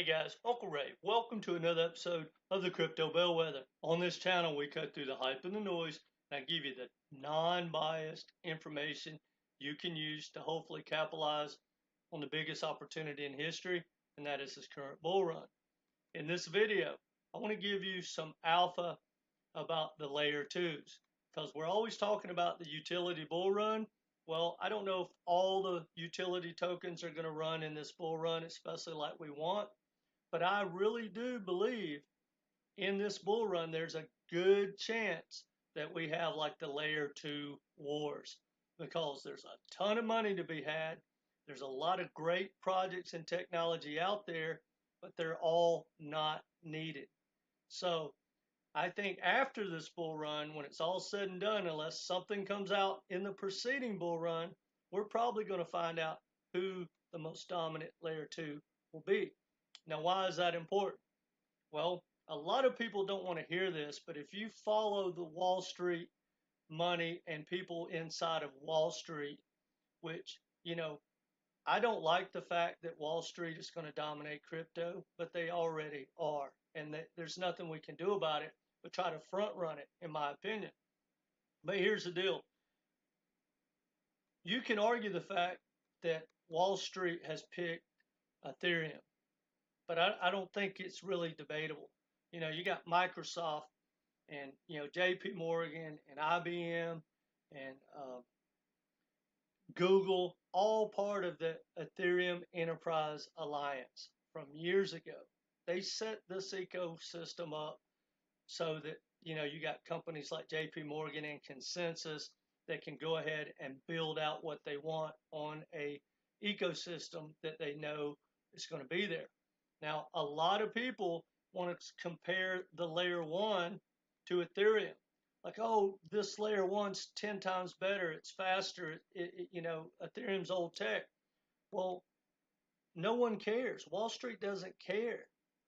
Hey guys, Uncle Ray. Welcome to another episode of the Crypto Bellwether. On this channel, we cut through the hype and the noise, and I give you the non-biased information you can use to hopefully capitalize on the biggest opportunity in history, and that is this current bull run. In this video, I want to give you some alpha about the layer 2s, because we're always talking about the utility bull run. Well, I don't know if all the utility tokens are going to run in this bull run, especially like we want. But I really do believe in this bull run, there's a good chance that we have like the layer 2 wars, because there's a ton of money to be had. There's a lot of great projects and technology out there, but they're all not needed. So I think after this bull run, when it's all said and done, unless something comes out in the preceding bull run, we're probably going to find out who the most dominant layer 2 will be. Now, why is that important? Well, a lot of people don't want to hear this, but if you follow the Wall Street money and people inside of Wall Street, which, I don't like the fact that Wall Street is going to dominate crypto, but they already are. And there's nothing we can do about it but try to front run it, in my opinion. But here's the deal. You can argue the fact that Wall Street has picked Ethereum, but I don't think it's really debatable. You got Microsoft and, JP Morgan and IBM and Google, all part of the Ethereum Enterprise Alliance from years ago. They set this ecosystem up so that, you got companies like JP Morgan and Consensus that can go ahead and build out what they want on a ecosystem that they know is going to be there. Now, a lot of people want to compare the layer 1 to Ethereum. Like, oh, this layer 1's 10 times better. It's faster. Ethereum's old tech. Well, no one cares. Wall Street doesn't care.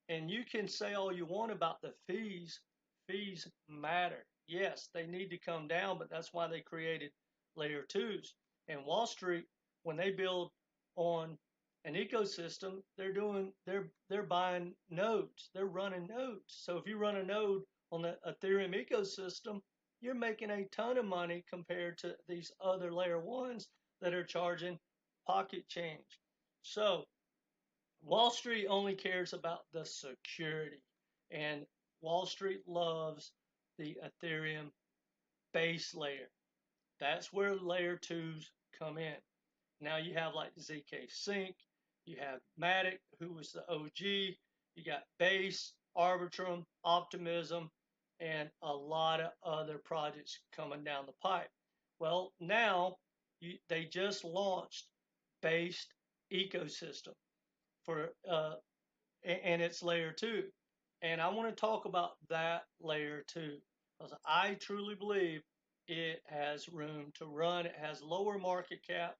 And you can say all you want about the fees. Fees matter. Yes, they need to come down, but that's why they created layer 2s. And Wall Street, when they build on an ecosystem, they're buying nodes. They're running nodes. So if you run a node on the Ethereum ecosystem, you're making a ton of money compared to these other layer 1s that are charging pocket change. So Wall Street only cares about the security, and Wall Street loves the Ethereum base layer. That's where layer 2s come in. Now you have like ZKsync, you have MATIC, who was the OG, you got Base, Arbitrum, Optimism, and a lot of other projects coming down the pipe. Well, now they just launched Based Ecosystem for and it's layer 2. And I want to talk about that layer 2 because I truly believe it has room to run. It has lower market cap,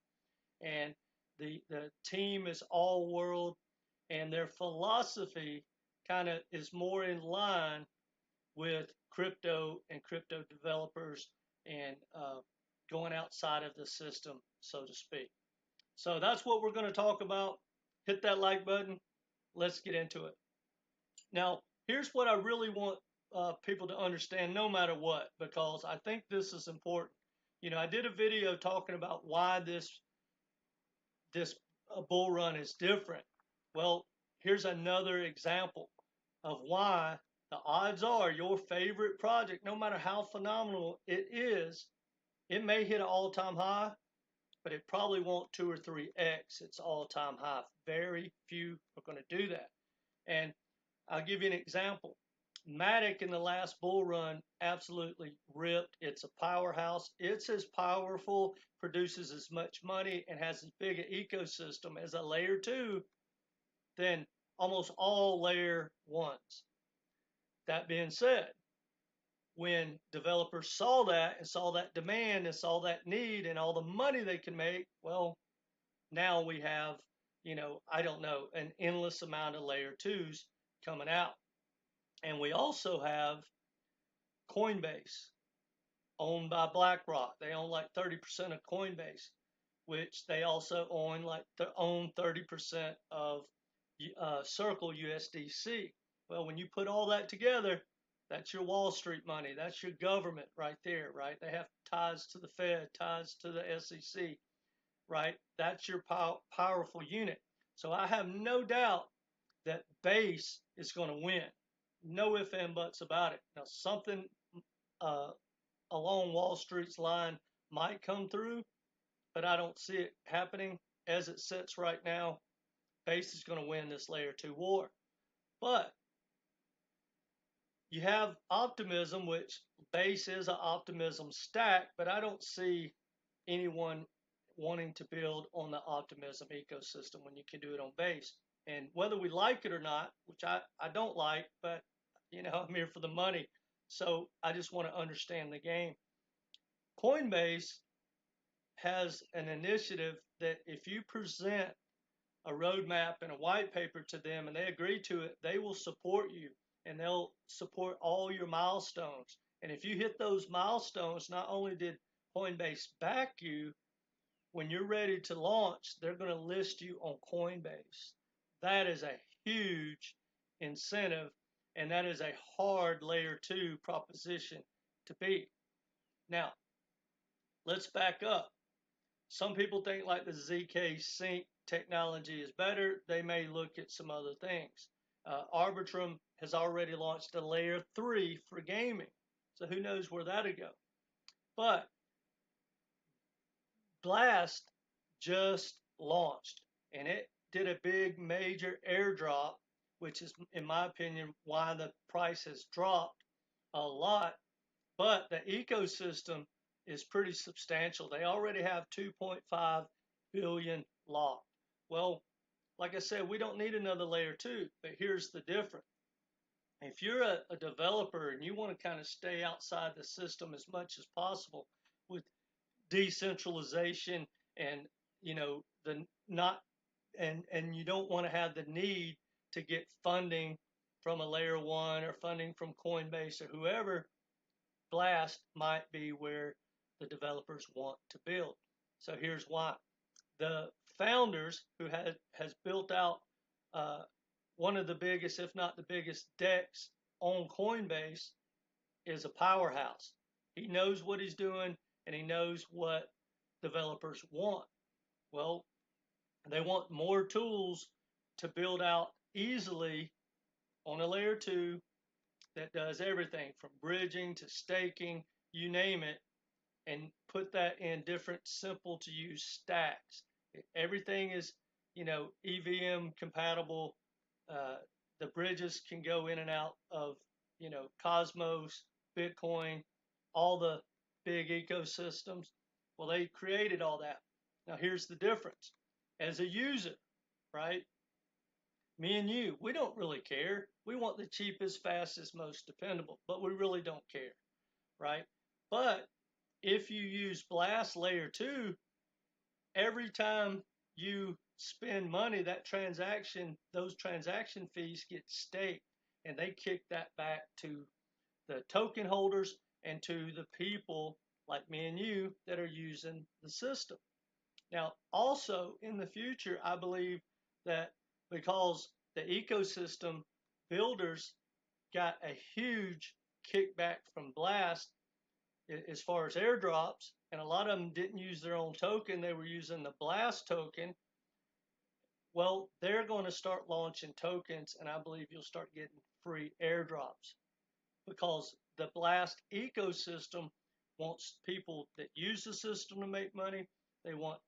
and the team is all world, and their philosophy kind of is more in line with crypto and crypto developers and going outside of the system, so to speak. So that's what we're going to talk about. Hit that like button. Let's get into it. Now, here's what I really want people to understand no matter what, because I think this is important. I did a video talking about why this bull run is different. Well, here's another example of why the odds are your favorite project, no matter how phenomenal it is, it may hit an all-time high, but it probably won't 2 or 3x its all-time high. Very few are going to do that. And I'll give you an example. MATIC in the last bull run absolutely ripped. It's a powerhouse. It's as powerful, produces as much money, and has as big an ecosystem as a layer 2 than almost all layer 1s. That being said, when developers saw that and saw that demand and saw that need and all the money they can make, well, now we have, I don't know, an endless amount of layer 2s coming out. And we also have Coinbase, owned by BlackRock. They own like 30% of Coinbase, which they also own 30% of Circle USDC. Well, when you put all that together, that's your Wall Street money. That's your government right there, right? They have ties to the Fed, ties to the SEC, right? That's your powerful unit. So I have no doubt that base is going to win. No ifs and buts about it. Now, something uh, along Wall Street's line might come through, but I don't see it happening as it sits right now. Base is going to win this layer 2 war. But you have Optimism, which base is an Optimism stack, but I don't see anyone wanting to build on the Optimism ecosystem when you can do it on base. And whether we like it or not, which I don't like, but I'm here for the money. So I just want to understand the game. Coinbase has an initiative that if you present a roadmap and a white paper to them and they agree to it, they will support you and they'll support all your milestones. And if you hit those milestones, not only did Coinbase back you, when you're ready to launch, they're going to list you on Coinbase. That is a huge incentive, and that is a hard layer 2 proposition to beat. Now, let's back up. Some people think like the ZKsync technology is better. They may look at some other things. Arbitrum has already launched a layer 3 for gaming. So who knows where that'll go. But Blast just launched and it did a big major airdrop, which is, in my opinion, why the price has dropped a lot. But the ecosystem is pretty substantial. They already have 2.5 billion locked. Well, like I said, we don't need another layer 2, but here's the difference. If you're a developer and you want to kind of stay outside the system as much as possible with decentralization and the not and you don't want to have the need to get funding from a layer 1 or funding from Coinbase or whoever, Blast might be where the developers want to build. So here's why. The founders who has built out one of the biggest, if not the biggest DEX on Coinbase is a powerhouse. He knows what he's doing and he knows what developers want. Well, they want more tools to build out easily on a layer 2 that does everything from bridging to staking, you name it, and put that in different simple to use stacks. Everything is, EVM compatible. The bridges can go in and out of, Cosmos, Bitcoin, all the big ecosystems. Well, they created all that. Now, here's the difference. As a user, right? Me and you, we don't really care. We want the cheapest, fastest, most dependable, but we really don't care, right? But if you use Blast Layer 2, every time you spend money, those transaction fees get staked, and they kick that back to the token holders and to the people like me and you that are using the system. Now, also in the future, I believe that because the ecosystem builders got a huge kickback from Blast as far as airdrops, and a lot of them didn't use their own token, they were using the Blast token. Well, they're going to start launching tokens, and I believe you'll start getting free airdrops because the Blast ecosystem wants people that use the system to make money. They want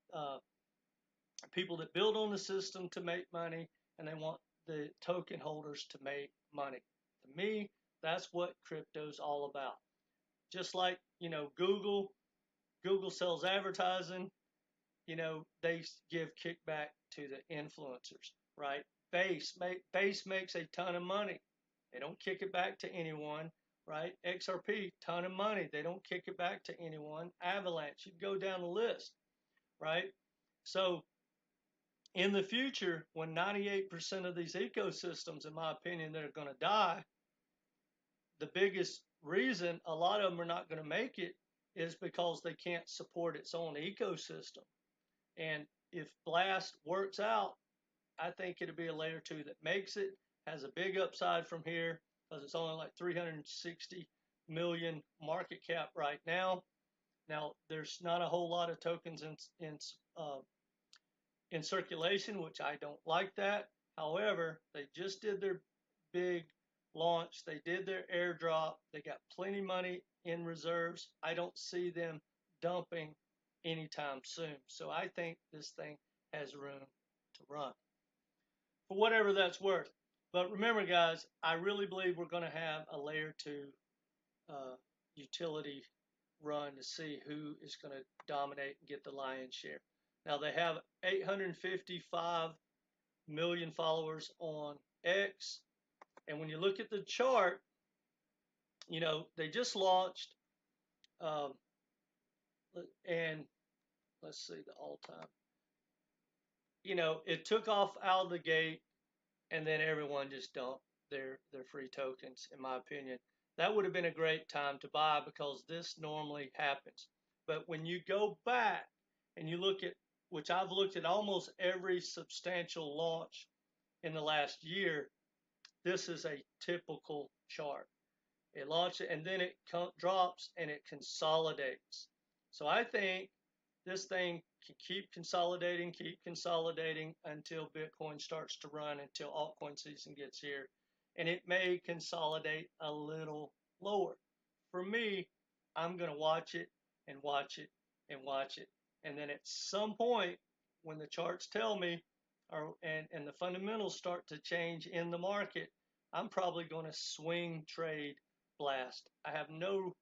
people that build on the system to make money, and they want the token holders to make money. To me, that's what crypto's all about. Just like, Google sells advertising, they give kickback to the influencers, right? Base makes a ton of money. They don't kick it back to anyone, right? XRP, ton of money. They don't kick it back to anyone. Avalanche, you go down the list, right? So in the future, when 98% of these ecosystems, in my opinion, that are going to die, the biggest reason a lot of them are not going to make it is because they can't support its own ecosystem. And if Blast works out, I think it'll be a layer 2 that makes it, has a big upside from here because it's only like 360 million market cap right now. Now, there's not a whole lot of tokens in circulation, which I don't like that. However, they just did their big launch. They did their airdrop. They got plenty of money in reserves. I don't see them dumping anytime soon. So I think this thing has room to run for whatever that's worth. But remember, guys, I really believe we're going to have a layer 2 utility run to see who is going to dominate and get the lion's share. Now, they have 855 million followers on X. And when you look at the chart, you know, they just launched, and let's see the all-time. You know, it took off out of the gate, and then everyone just dumped their free tokens, in my opinion. That would have been a great time to buy because this normally happens. But when you go back and you look at, which I've looked at almost every substantial launch in the last year, this is a typical chart. It launches and then it drops and it consolidates. So I think this thing can keep consolidating until Bitcoin starts to run, until altcoin season gets here. And it may consolidate a little lower. For me, I'm going to watch it and watch it and watch it. And then at some point, when the charts tell me, and the fundamentals start to change in the market, I'm probably going to swing trade Blast. I have no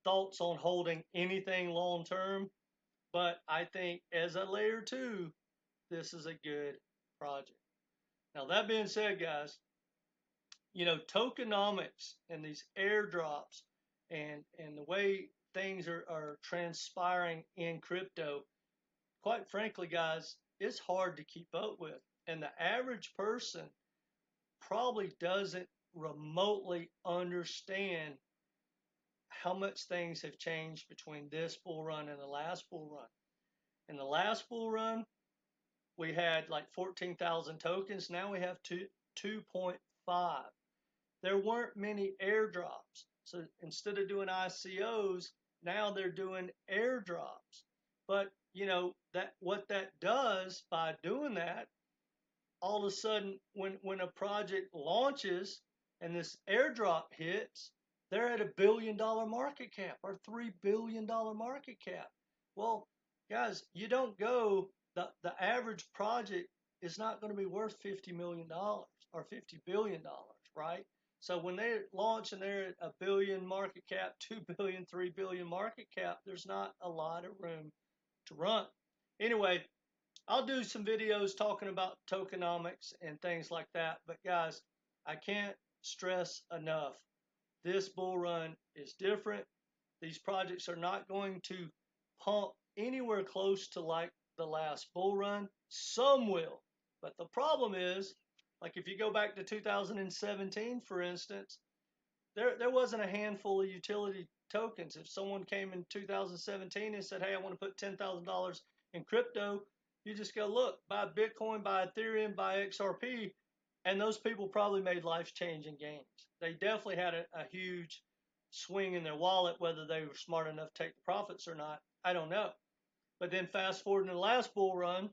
thoughts on holding anything long term, but I think as a layer 2, this is a good project. Now, that being said, guys, you know, tokenomics and these airdrops and the way things are transpiring in crypto, quite frankly, guys, it's hard to keep up with. And the average person probably doesn't remotely understand how much things have changed between this bull run and the last bull run. In the last bull run, we had like 14,000 tokens. Now we have 2.5. There weren't many airdrops. So instead of doing ICOs, now they're doing airdrops. But you know that what that does by doing that, all of a sudden when a project launches and this airdrop hits, they're at $1 billion market cap or $3 billion market cap. Well, guys, you don't go, the average project is not going to be worth $50 million or $50 billion, right? So when they launch and they're at $1 billion market cap, $2 billion, $3 billion market cap, there's not a lot of room to run. Anyway, I'll do some videos talking about tokenomics and things like that. But guys, I can't stress enough, this bull run is different. These projects are not going to pump anywhere close to like the last bull run. Some will. But the problem is, like if you go back to 2017, for instance, there wasn't a handful of utility tokens. If someone came in 2017 and said, hey, I want to put $10,000 in crypto, you just go, look, buy Bitcoin, buy Ethereum, buy XRP, and those people probably made life-changing gains. They definitely had a huge swing in their wallet. Whether they were smart enough to take the profits or not, I don't know. But then fast forward in the last bull run,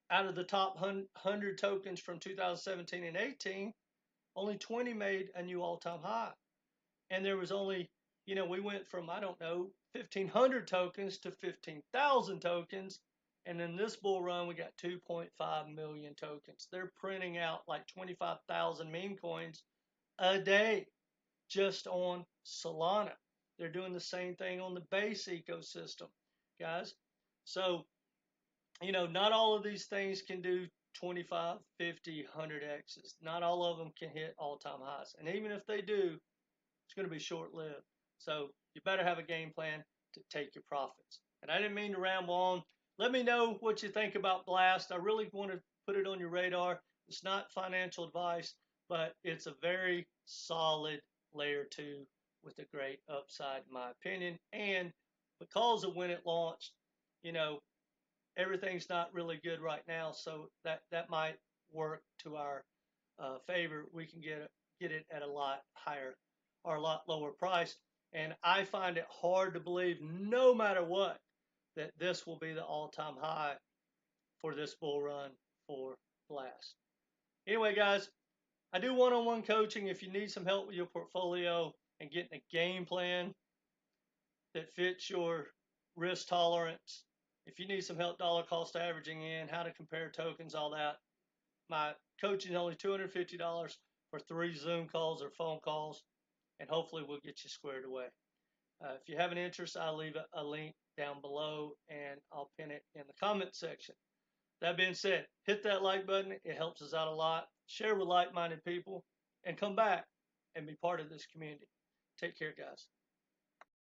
out of the top 100 tokens from 2017 and 18, only 20 made a new all-time high. And there was only, you know, we went from, I don't know, 1,500 tokens to 15,000 tokens. And in this bull run, we got 2.5 million tokens. They're printing out like 25,000 meme coins a day just on Solana. They're doing the same thing on the base ecosystem, guys. So, you know, not all of these things can do 25, 50, 100 X's. Not all of them can hit all-time highs. And even if they do, it's going to be short-lived. So you better have a game plan to take your profits. And I didn't mean to ramble on. Let me know what you think about Blast. I really want to put it on your radar. It's not financial advice, but it's a very solid layer 2 with a great upside, in my opinion. And because of when it launched, you know, everything's not really good right now, so that might work to our favor. We can get it at a lot higher or a lot lower price. And I find it hard to believe, no matter what, that this will be the all-time high for this bull run for Blast. Anyway, guys, I do one-on-one coaching. If you need some help with your portfolio and getting a game plan that fits your risk tolerance, if you need some help dollar cost averaging in, how to compare tokens, all that, my coaching is only $250 for 3 Zoom calls or phone calls, and hopefully we'll get you squared away. If you have an interest, I'll leave a link down below, and I'll pin it in the comment section. That being said, hit that like button. It helps us out a lot. Share with like-minded people, and come back and be part of this community. Take care, guys.